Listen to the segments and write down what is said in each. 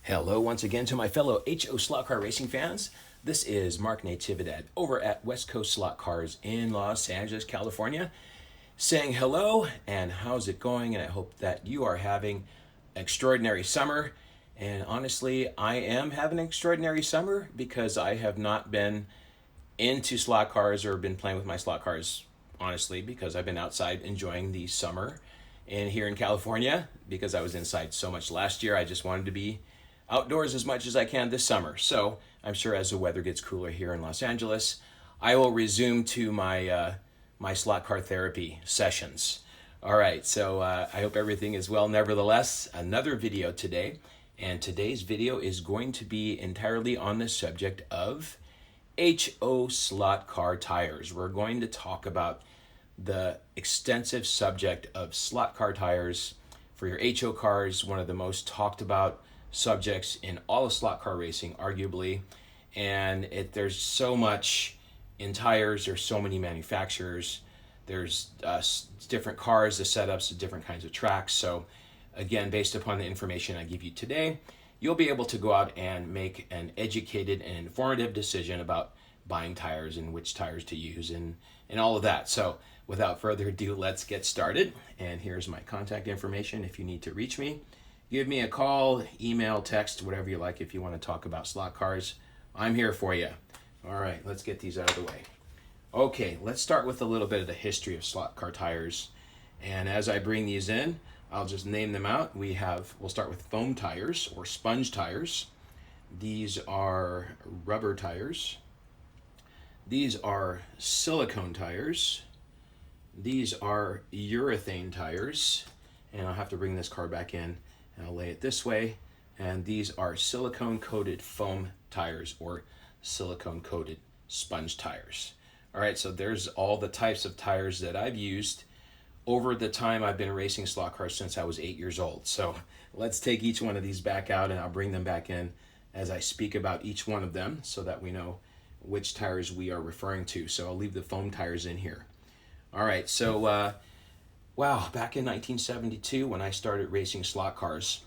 Hello once again to my fellow HO Slot Car Racing fans. This is Mark Natividad over at West Coast Slot Cars in Los Angeles, California, saying hello and how's it going, and I hope that you are having an extraordinary summer. And honestly, I am having an extraordinary summer because I have not been into slot cars or been playing with my slot cars, honestly, because I've been outside enjoying the summer. And here in California, because I was inside so much last year, I just wanted to be outdoors as much as I can this summer. So I'm sure as the weather gets cooler here in Los Angeles, I will resume to my my slot car therapy sessions. All right, so I hope everything is well. Nevertheless, another video today, and today's video is going to be entirely on the subject of HO slot car tires. We're going to talk about the extensive subject of slot car tires for your HO cars, one of the most talked about subjects in all of slot car racing, arguably. And there's so much in tires, there's so many manufacturers, there's different cars, the setups, the different kinds of tracks. So again, based upon the information I give you today, you'll be able to go out and make an educated and informative decision about buying tires and which tires to use and all of that. So without further ado, let's get started. And here's my contact information if you need to reach me. Give me a call, email, text, whatever you like if you want to talk about slot cars. I'm here for you. All right, let's get these out of the way. Okay, let's start with a little bit of the history of slot car tires. And as I bring these in, I'll just name them out. We'll start with foam tires or sponge tires. These are rubber tires. These are silicone tires. These are urethane tires. And I'll have to bring this car back in. And I'll lay it this way, and these are silicone-coated foam tires or silicone-coated sponge tires. All right, so there's all the types of tires that I've used over the time I've been racing slot cars since I was 8 years old. So let's take each one of these back out, and I'll bring them back in as I speak about each one of them so that we know which tires we are referring to. So I'll leave the foam tires in here. All right, so wow, back in 1972 when I started racing slot cars,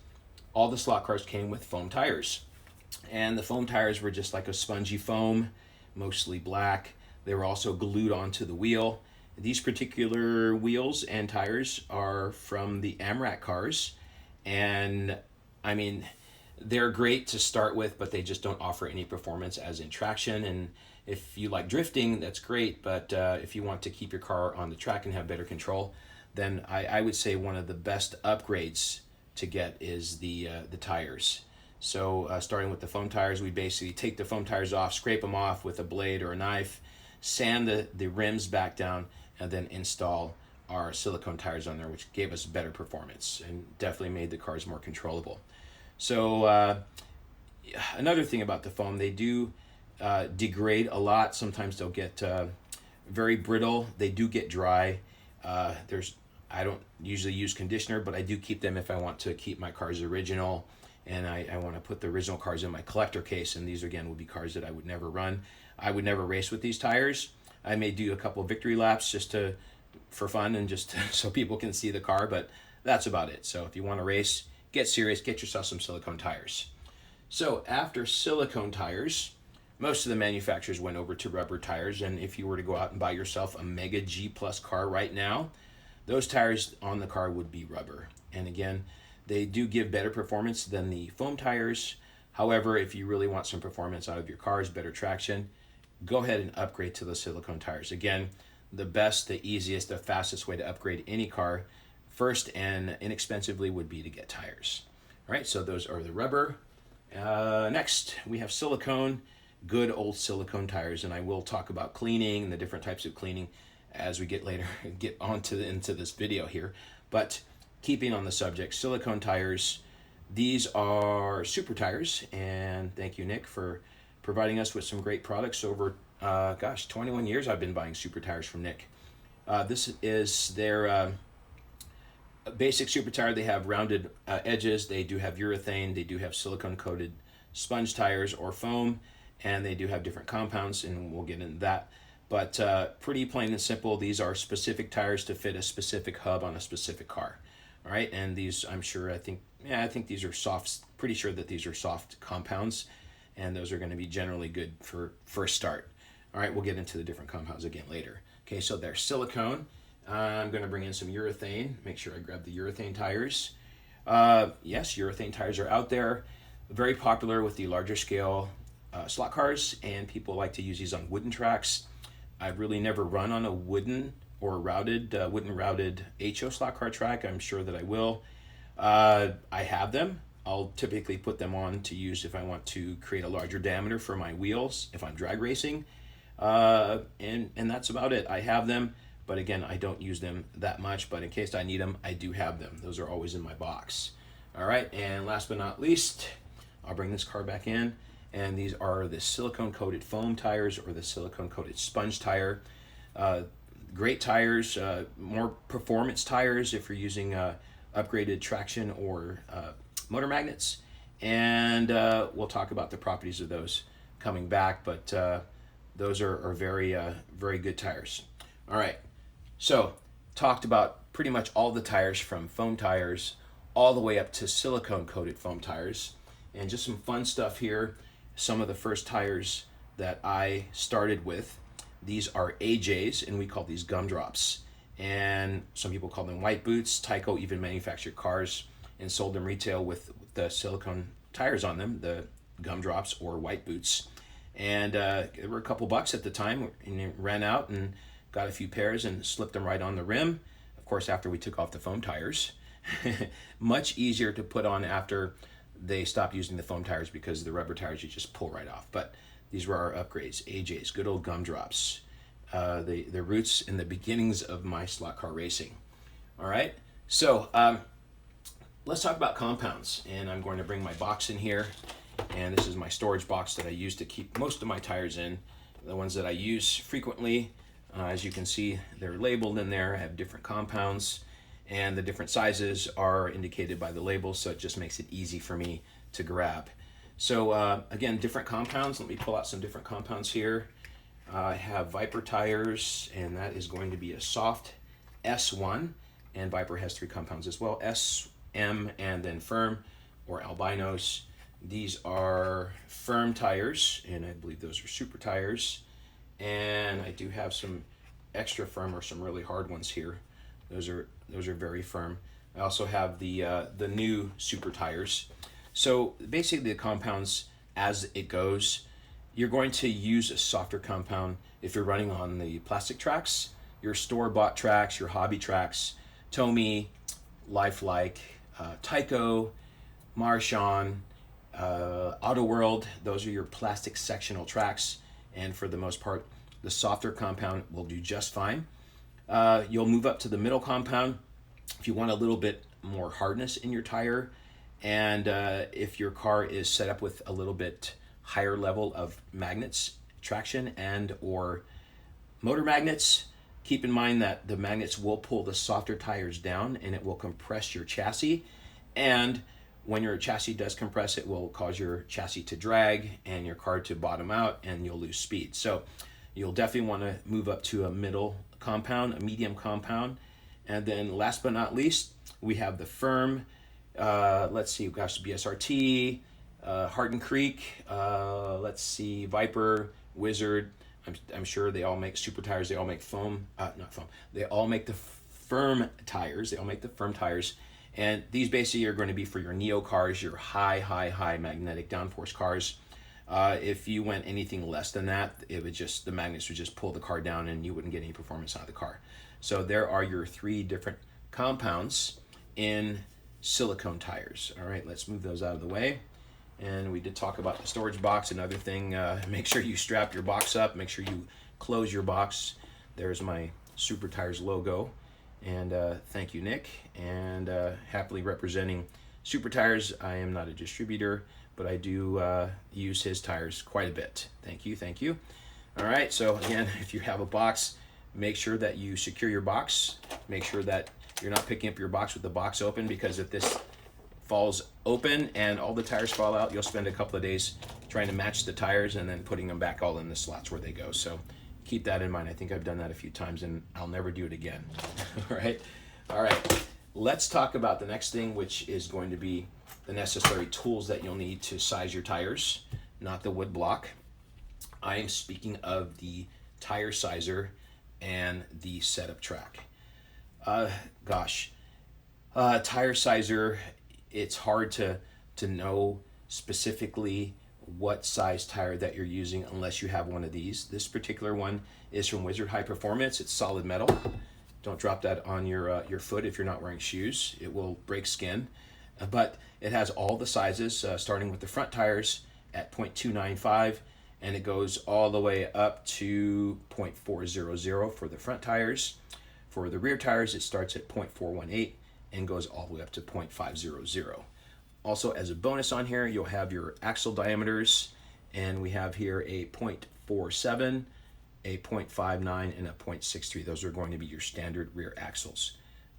all the slot cars came with foam tires. And the foam tires were just like a spongy foam, mostly black. They were also glued onto the wheel. These particular wheels and tires are from the AMRAC cars. And I mean, they're great to start with, but they just don't offer any performance as in traction. And if you like drifting, that's great. But if you want to keep your car on the track and have better control, then I would say one of the best upgrades to get is the tires. So starting with the foam tires, we basically take the foam tires off, scrape them off with a blade or a knife, sand the rims back down, and then install our silicone tires on there, which gave us better performance and definitely made the cars more controllable. So another thing about the foam, they do degrade a lot. Sometimes they'll get very brittle. They do get dry. I don't usually use conditioner, but I do keep them if I want to keep my cars original, and I want to put the original cars in my collector case, and these again would be cars that I would never run. I would never race with these tires. I may do a couple of victory laps just for fun and just so people can see the car, but that's about it. So if you want to race, get serious, get yourself some silicone tires. So after silicone tires, most of the manufacturers went over to rubber tires, and if you were to go out and buy yourself a Mega G Plus car right now, those tires on the car would be rubber. And again, they do give better performance than the foam tires. However, if you really want some performance out of your cars, better traction, go ahead and upgrade to the silicone tires. Again, the best, the easiest, the fastest way to upgrade any car, first and inexpensively, would be to get tires. All right, so those are the rubber. Next, we have silicone, good old silicone tires, and I will talk about cleaning and the different types of cleaning as we get into this video here. But keeping on the subject, silicone tires, these are super tires, and thank you, Nick, for providing us with some great products over 21 years I've been buying super tires from Nick. This is their basic super tire. They have rounded edges, they do have urethane, they do have silicone coated sponge tires or foam, and they do have different compounds, and we'll get into that. But pretty plain and simple, these are specific tires to fit a specific hub on a specific car. All right, and these, I'm sure, I think yeah, I think these are soft, pretty sure that these are soft compounds, and those are going to be generally good for first start. All right, we'll get into the different compounds again later. Okay, so there's silicone. I'm going to bring in some urethane. Make sure I grab the urethane tires. Yes, urethane tires are out there. Very popular with the larger scale slot cars, and people like to use these on wooden tracks. I've really never run on a wooden or routed HO slot car track. I'm sure that I will. I have them. I'll typically put them on to use if I want to create a larger diameter for my wheels if I'm drag racing. And that's about it. I have them, but again, I don't use them that much, but in case I need them, I do have them. Those are always in my box. All right, and last but not least, I'll bring this car back in, and these are the silicone coated foam tires or the silicone coated sponge tire. Great tires, more performance tires if you're using upgraded traction or motor magnets, and we'll talk about the properties of those coming back, but those are very very good tires. All right, so talked about pretty much all the tires from foam tires all the way up to silicone coated foam tires, and just some fun stuff here. Some of the first tires that I started with, these are AJs, and we call these gumdrops, and some people call them white boots. Tyco even manufactured cars and sold them retail with the silicone tires on them, the gumdrops or white boots, and they were a couple bucks at the time, and it ran out, and got a few pairs and slipped them right on the rim. Of course, after we took off the foam tires. Much easier to put on after they stopped using the foam tires, because the rubber tires you just pull right off. But these were our upgrades, AJs, good old gumdrops. The roots and the beginnings of my slot car racing. All right, so let's talk about compounds, and I'm going to bring my box in here, and this is my storage box that I use to keep most of my tires in. The ones that I use frequently, as you can see, they're labeled in there. I have different compounds, and the different sizes are indicated by the labels, so it just makes it easy for me to grab. So again, different compounds. Let me pull out some different compounds here. I have Viper tires, and that is going to be a soft S1, and Viper has 3 compounds as well, S, M, and then firm or albinos. These are firm tires, and I believe those are super tires, and I do have some extra firm or some really hard ones here. Those are very firm. I also have the new super tires. So basically the compounds, as it goes, you're going to use a softer compound if you're running on the plastic tracks, your store-bought tracks, your hobby tracks, Tomy, Lifelike, Tyco, Marchon, Auto World. Those are your plastic sectional tracks, and for the most part, the softer compound will do just fine. You'll move up to the middle compound if you want a little bit more hardness in your tire, and if your car is set up with a little bit higher level of magnets, traction and or motor magnets, keep in mind that the magnets will pull the softer tires down, and it will compress your chassis, and when your chassis does compress, it will cause your chassis to drag and your car to bottom out, and you'll lose speed. So you'll definitely want to move up to a middle compound, a medium compound. And then last but not least, we have the firm, let's see, we've got BSRT, Hardin Creek, let's see, Viper, Wizard. I'm sure they all make super tires. They all make foam, not foam. They all make the firm tires. They all make the firm tires. And these basically are going to be for your Neo cars, your high magnetic downforce cars. If you went anything less than that, it would just, the magnets would just pull the car down, and you wouldn't get any performance out of the car. So there are your 3 different compounds in silicone tires. All right, let's move those out of the way. And we did talk about the storage box. Another thing, make sure you strap your box up. Make sure you close your box. There's my Super Tires logo. And thank you, Nick. And happily representing Super Tires. I am not a distributor, but I do use his tires quite a bit. Thank you. All right, so again, if you have a box, make sure that you secure your box. Make sure that you're not picking up your box with the box open, because if this falls open and all the tires fall out, you'll spend a couple of days trying to match the tires and then putting them back all in the slots where they go. So keep that in mind. I think I've done that a few times, and I'll never do it again. All right. Let's talk about the next thing, which is going to be the necessary tools that you'll need to size your tires, not the wood block. I am speaking of the tire sizer and the setup track. Gosh, tire sizer, it's hard to know specifically what size tire that you're using unless you have one of these. This particular one is from Wizard High Performance. It's solid metal. Don't drop that on your foot if you're not wearing shoes. It will break skin. But it has all the sizes, starting with the front tires at 0.295, and it goes all the way up to 0.400 for the front tires. For the rear tires, it starts at 0.418 and goes all the way up to 0.500. Also, as a bonus on here, you'll have your axle diameters, and we have here a 0.47, a 0.59, and a 0.63. Those are going to be your standard rear axles.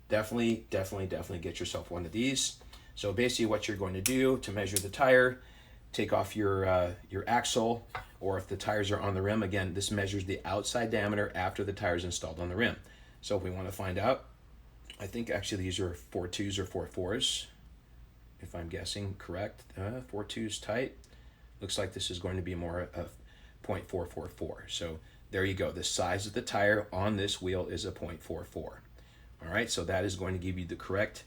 Definitely get yourself one of these. So basically what you're going to do to measure the tire, take off your axle, or if the tires are on the rim, again, this measures the outside diameter after the tire is installed on the rim. So if we want to find out, I think actually these are 4.2s or 4.4s. If I'm guessing correct, 4.2's tight. Looks like this is going to be more of 0.444. So there you go. The size of the tire on this wheel is a 0.44. All right, so that is going to give you the correct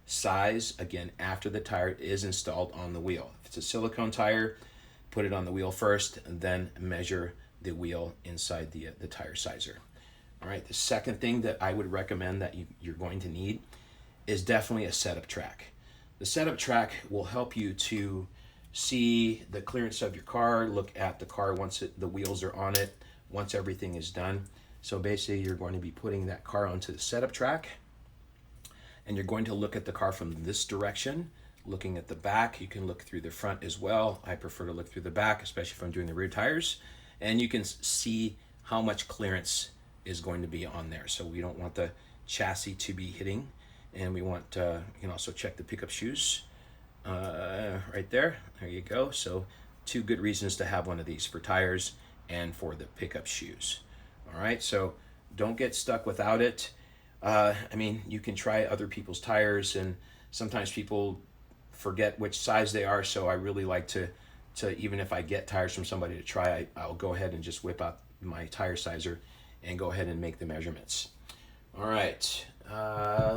size, again, after the tire is installed on the wheel. If it's a silicone tire, put it on the wheel first, and then measure the wheel inside the tire sizer. All right, the second thing that I would recommend that you're going to need is definitely a setup track. The setup track will help you to see the clearance of your car, look at the car once the wheels are on it, once everything is done. So basically you're going to be putting that car onto the setup track, and you're going to look at the car from this direction, looking at the back. You can look through the front as well. I prefer to look through the back, especially if I'm doing the rear tires. And you can see how much clearance is going to be on there. So we don't want the chassis to be hitting. And we want, you can also check the pickup shoes right there. There you go. So 2 good reasons to have one of these, for tires and for the pickup shoes. All right, so don't get stuck without it. I mean, you can try other people's tires, and sometimes people forget which size they are. So I really like to even if I get tires from somebody to try, I'll go ahead and just whip out my tire sizer and go ahead and make the measurements. All right.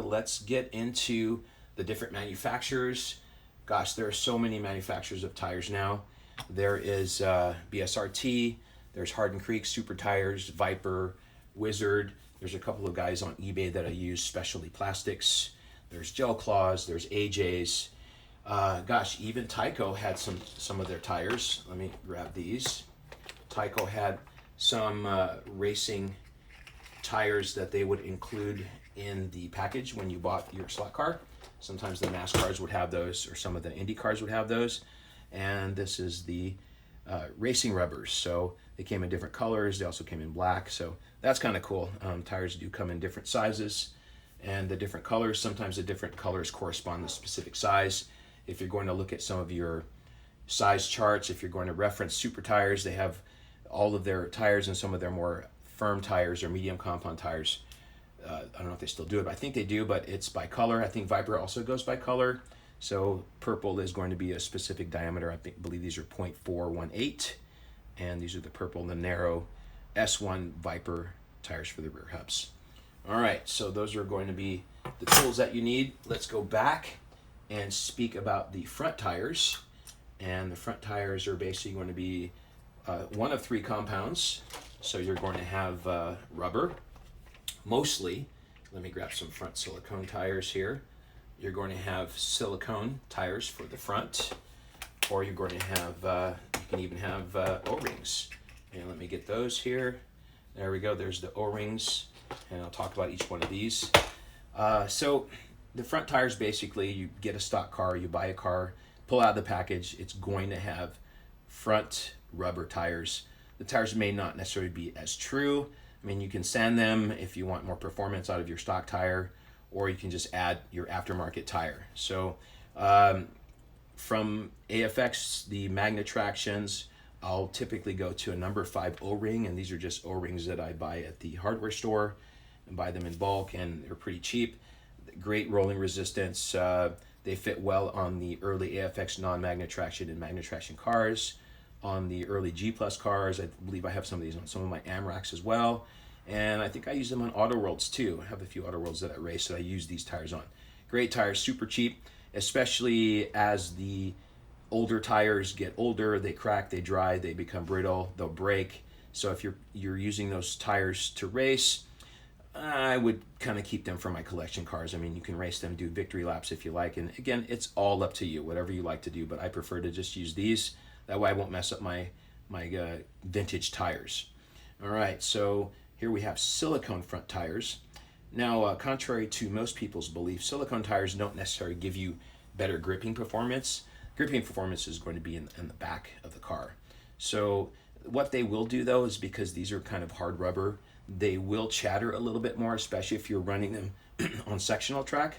Let's get into the different manufacturers. Gosh, there are so many manufacturers of tires now. There is BSRT, there's Hardin Creek, Super Tires, Viper, Wizard. There's a couple of guys on eBay that I use, Specialty Plastics. There's Gel Claws, there's AJ's. Gosh, even Tyco had some of their tires. Let me grab these. Tyco had some racing tires that they would include in the package when you bought your slot car. Sometimes the NASCARs would have those, or some of the Indy cars would have those. And this is the racing rubbers. So they came in different colors. They also came in black. So that's kind of cool. Tires do come in different sizes and the different colors. Sometimes the different colors correspond to specific size. If you're going to look at some of your size charts, if you're going to reference Super Tires, they have all of their tires, and some of their more firm tires or medium compound tires. I don't know if they still do it, but I think they do, but it's by color. I think Viper also goes by color. So purple is going to be a specific diameter. I believe these are 0.418, and these are the purple, the narrow S1 Viper tires for the rear hubs. All right, so those are going to be the tools that you need. Let's go back and speak about the front tires. And the front tires are basically going to be one of 3 compounds. So you're going to have rubber, mostly. Let me grab some front silicone tires here. You're going to have silicone tires for the front, or you're going to have, you can even have O-rings. And let me get those here. There we go, there's the O-rings, and I'll talk about each one of these. So the front tires, basically, you get a stock car, you buy a car, pull out the package, it's going to have front rubber tires. The tires may not necessarily be as true. I mean, you can sand them if you want more performance out of your stock tire, or you can just add your aftermarket tire. So from AFX, the Magna Tractions, I'll typically go to a number 5 O-ring, and these are just O-rings that I buy at the hardware store and buy them in bulk, and they're pretty cheap. great rolling resistance. They fit well on the early AFX non-magnet traction and magnet traction cars, on the early G Plus cars. I believe I have some of these on some of my AMRACs as well. And I think I use them on auto worlds too. I have a few auto worlds that I race that I use these tires on. Great tires, super cheap, especially as the older tires get older, they crack, they dry, they become brittle, they'll break. So if you're using those tires to race, I would kind of keep them for my collection cars. I mean, you can race them, do victory laps if you like. And again, it's all up to you, whatever you like to do. But I prefer to just use these. That way I won't mess up my vintage tires. All right, so here we have silicone front tires. Now, contrary to most people's belief, silicone tires don't necessarily give you better gripping performance. Gripping performance is going to be in the back of the car. So what they will do though is, because these are kind of hard rubber, they will chatter a little bit more, especially if you're running them on sectional track,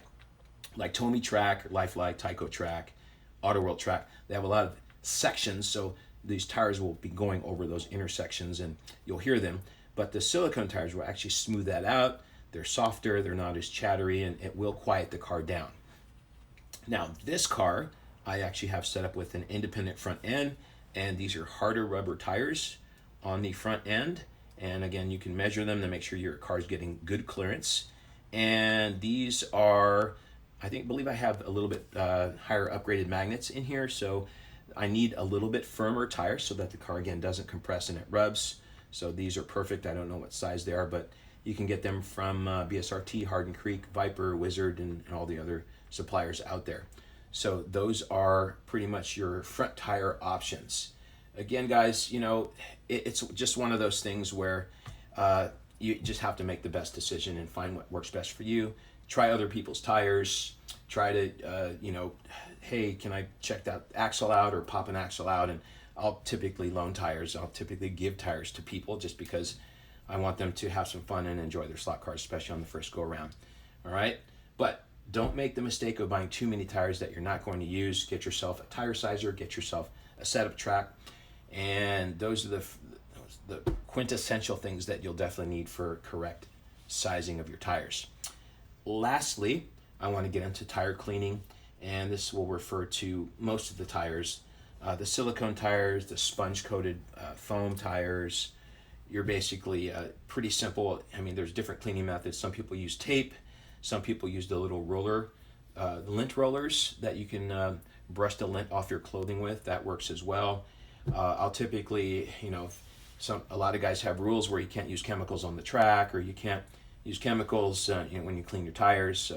like Tomy track, Lifelike, Tyco track, Auto World track. They have a lot of sections, so these tires will be going over those intersections and you'll hear them. But the silicone tires will actually smooth that out. They're softer, they're not as chattery, and it will quiet the car down. Now, this car I actually have set up with an independent front end, and these are harder rubber tires on the front end. And again, you can measure them to make sure your car's getting good clearance. And these are, believe I have a little bit higher upgraded magnets in here, so I need a little bit firmer tire so that the car again doesn't compress and it rubs. So these are perfect. I don't know what size they are, but you can get them from BSRT, Hardin Creek, Viper, Wizard, and all the other suppliers out there. So those are pretty much your front tire options. Again, guys, you know, it's just one of those things where you just have to make the best decision and find what works best for you. Try other people's tires. Try to, hey, can I check that axle out or pop an axle out? And I'll typically loan tires. I'll typically give tires to people just because I want them to have some fun and enjoy their slot cars, especially on the first go around. All right? But don't make the mistake of buying too many tires that you're not going to use. Get yourself a tire sizer, get yourself a setup track, and those are the quintessential things that you'll definitely need for correct sizing of your tires. Lastly, I want to get into tire cleaning, and this will refer to most of the tires. The silicone tires, the sponge-coated foam tires, you're basically pretty simple. I mean, there's different cleaning methods. Some people use tape. Some people use the little roller, lint rollers that you can brush the lint off your clothing with. That works as well. I'll typically, a lot of guys have rules where you can't use chemicals on the track, or you can't use chemicals when you clean your tires.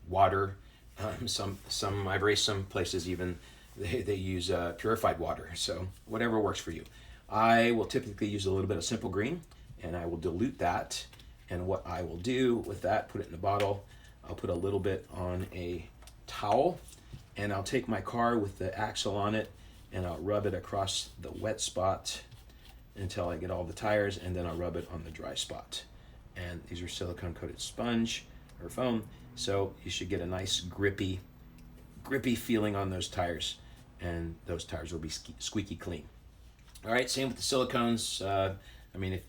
Water. I've raced some places even they use purified water. So whatever works for you. I will typically use a little bit of Simple Green, and I will dilute that. And what I will do with that, put it in a bottle. I'll put a little bit on a towel, and I'll take my car with the axle on it, and I'll rub it across the wet spot until I get all the tires, and then I'll rub it on the dry spot. And these are silicone coated sponge or foam, so you should get a nice grippy feeling on those tires, and those tires will be squeaky clean. All right, same with the silicones. If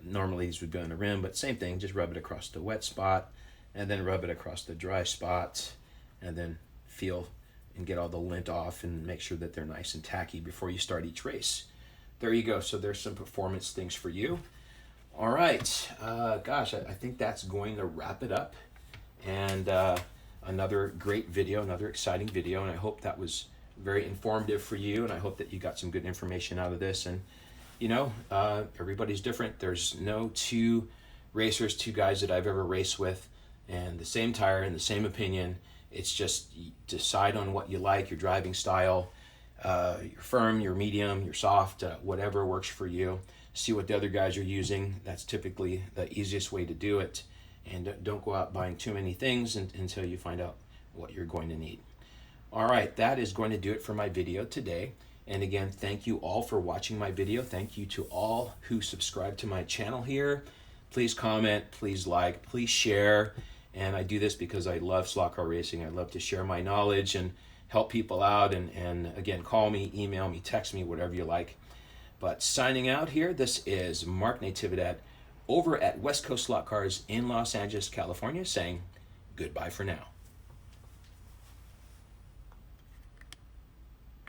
normally these would go on the rim, but same thing, just rub it across the wet spot, and then rub it across the dry spot, and then feel and get all the lint off and make sure that they're nice and tacky before you start each race. There you go. So there's some performance things for you. All right. I think that's going to wrap it up. And another great video, another exciting video, and I hope that was very informative for you, and I hope that you got some good information out of this. And everybody's different. There's no two guys that I've ever raced with and the same tire and the same opinion. It's just decide on what you like, your driving style, your firm, your medium, your soft, whatever works for you. See what the other guys are using. That's typically the easiest way to do it. And don't go out buying too many things until you find out what you're going to need. All right, that is going to do it for my video today. And again, thank you all for watching my video. Thank you to all who subscribe to my channel here. Please comment, please like, please share. And I do this because I love slot car racing. I love to share my knowledge and help people out. And again, call me, email me, text me, whatever you like. But signing out here, this is Mark Natividad over at West Coast Slot Cars in Los Angeles, California, saying goodbye for now.